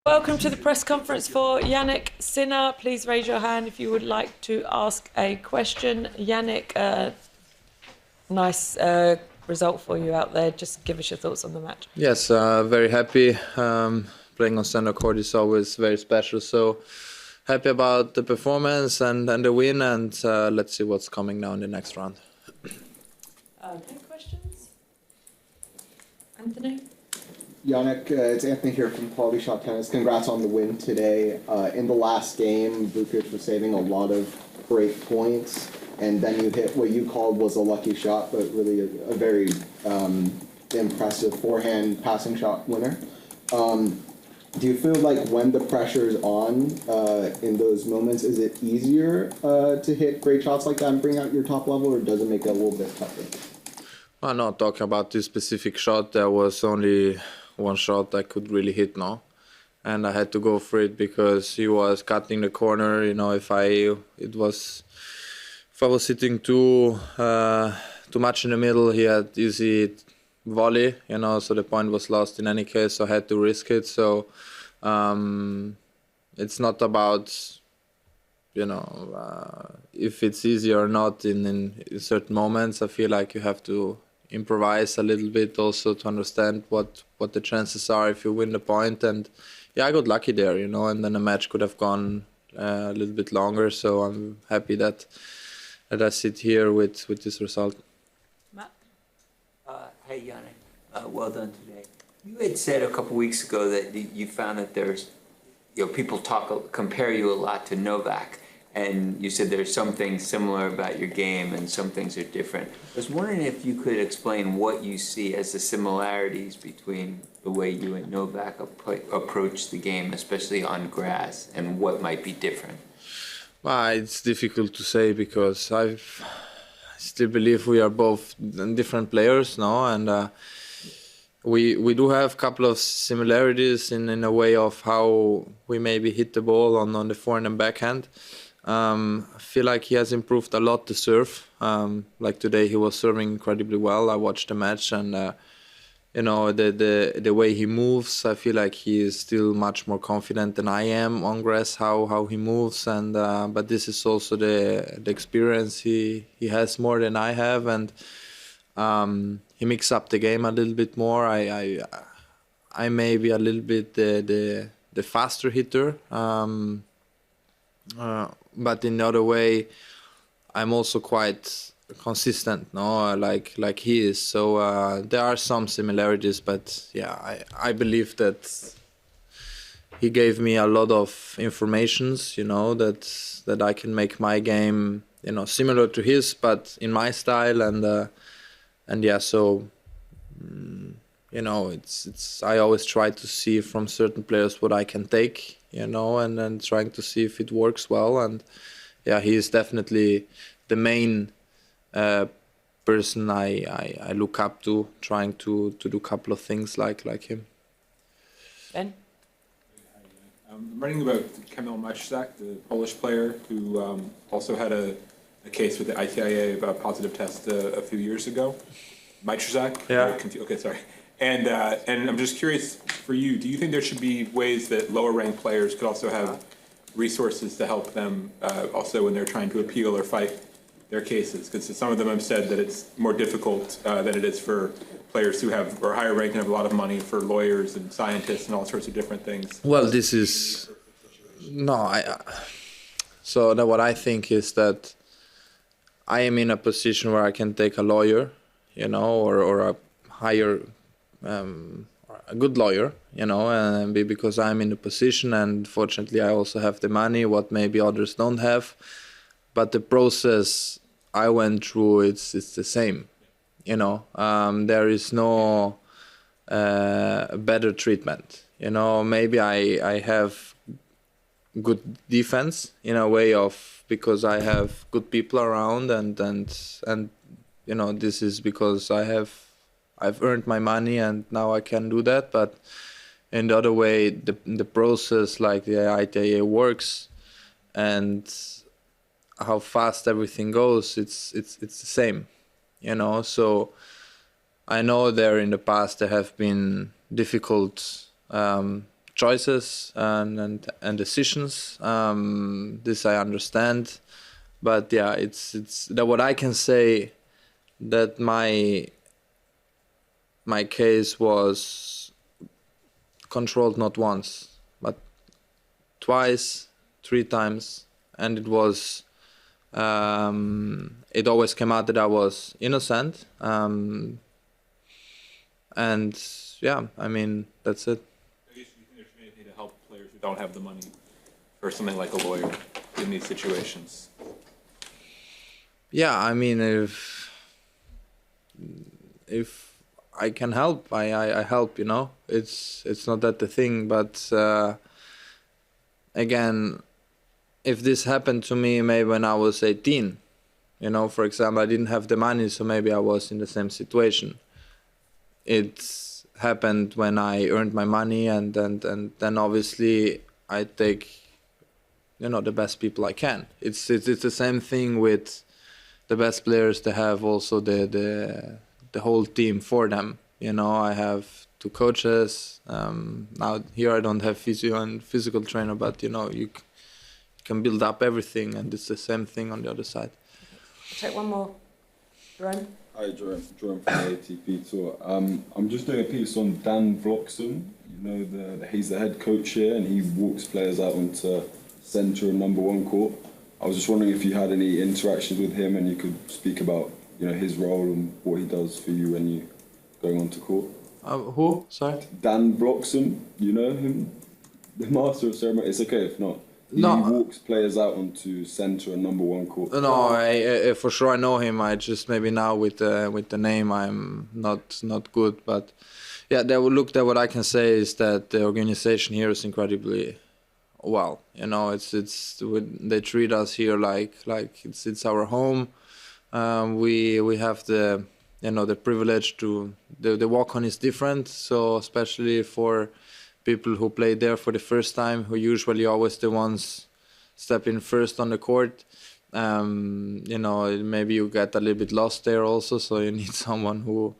Welcome to the press conference for Yannick Sinner. Please raise your hand if you would like to ask a question. Yannick, nice result for you out there. Just give us your thoughts on the match. Yes, very happy. Playing on center court is always very special. So happy about the performance and the win, and let's see what's coming now in the next round. Any questions? Anthony? Yannick, it's Anthony here from Quality Shot Tennis. Congrats on the win today. In the last game, Djokovic was saving a lot of break points, and then you hit what you called was a lucky shot, but really a very impressive forehand passing shot winner. Do you feel like when the pressure's on in those moments, is it easier to hit great shots like that and bring out your top level, or does it make it a little bit tougher? Well, not talking about this specific shot, there was only one shot I could really hit now, and I had to go for it because he was cutting the corner. You know, if I was sitting too much in the middle, he had easy volley. You know, so the point was lost in any case. So I had to risk it. So it's not about if it's easy or not in certain moments. I feel like you have to improvise a little bit also to understand what the chances are if you win the point. And yeah, I got lucky there, you know, and then the match could have gone a little bit longer. So I'm happy that I sit here with this result. Matt? Hey, Yannick, well done today. You had said a couple weeks ago that you found that there's, people compare you a lot to Novak. And you said there's some things similar about your game and some things are different. I was wondering if you could explain what you see as the similarities between the way you and Novak approach the game, especially on grass, and what might be different. Well, it's difficult to say because I still believe we are both different players, no? And we do have a couple of similarities in a way of how we maybe hit the ball on the forehand and backhand. I feel like he has improved a lot to serve. Like today, he was serving incredibly well. I watched the match, and the way he moves, I feel like he is still much more confident than I am on grass. How he moves, and but this is also the experience he has more than I have, and he mixes up the game a little bit more. I may be a little bit the faster hitter. But in the other way, I'm also quite consistent, no, like he is. So there are some similarities, but yeah, I believe that he gave me a lot of informations, you know, that I can make my game, you know, similar to his, but in my style, and yeah, so. You know, it's. I always try to see from certain players what I can take, you know, and then trying to see if it works well. And yeah, he is definitely the main person I look up to, trying to do a couple of things like him. Ben? I'm writing about Kamil Majchrzak, the Polish player who also had a case with the ITIA about a positive test a few years ago. Majchrzak? Yeah. Okay, sorry. And I'm just curious for you, do you think there should be ways that lower ranked players could also have resources to help them also when they're trying to appeal or fight their cases? Because some of them have said that it's more difficult than it is for players who are higher ranked and have a lot of money, for lawyers and scientists and all sorts of different things. Well, this is so that what I think is that I am in a position where I can take a lawyer, you know, or a higher. A good lawyer, you know, and because I'm in the position, and fortunately I also have the money, what maybe others don't have. But the process I went through, it's the same, you know. There is no better treatment, you know. Maybe I have good defense in a way of because I have good people around, and you know, this is because I've earned my money and now I can do that. But in the other way, the process, like the ITA works and how fast everything goes, it's the same, you know. So I know there in the past there have been difficult choices and decisions. This I understand, but yeah, it's that what I can say that my case was controlled not once but twice, 3 times, and it was it always came out that I was innocent, and yeah, I mean that's it. I guess you think there should be anything to help players who don't have the money or something like a lawyer in these situations? Yeah, I mean if I can help, I help. You know, it's not that the thing, but again, if this happened to me maybe when I was 18, you know, for example, I didn't have the money, so maybe I was in the same situation. It happened when I earned my money, and then obviously I take, you know, the best people I can. It's the same thing with the best players. They have also the whole team for them. You know, I have 2 coaches. Now here I don't have physio and physical trainer, but you know, you can build up everything, and it's the same thing on the other side. I'll take one more. Jerome? Hi, Jerome from the ATP Tour. I'm just doing a piece on Dan Vloxen. You know, he's the head coach here, and he walks players out onto centre and number 1 court. I was just wondering if you had any interactions with him, and you could speak about, you know, his role and what he does for you when you going onto court. Who? Sorry? Dan Vloxen, you know him, the master of ceremony. It's okay if not. He No. walks players out onto centre and number 1 court. No, I for sure I know him. I just maybe now with the name I'm not good, but yeah, that what I can say is that the organization here is incredibly well. You know, they treat us here like it's our home. We have the, you know, the privilege to the walk-on is different, so especially for people who play there for the first time, who usually always the ones step in first on the court. You know, maybe you get a little bit lost there also, so you need someone who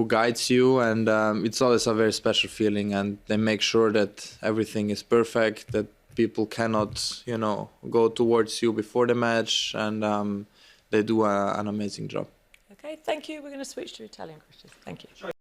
guides you, and it's always a very special feeling, and they make sure that everything is perfect, that people cannot, you know, go towards you before the match, and they do an amazing job. Okay, thank you. We're going to switch to Italian questions. Thank you.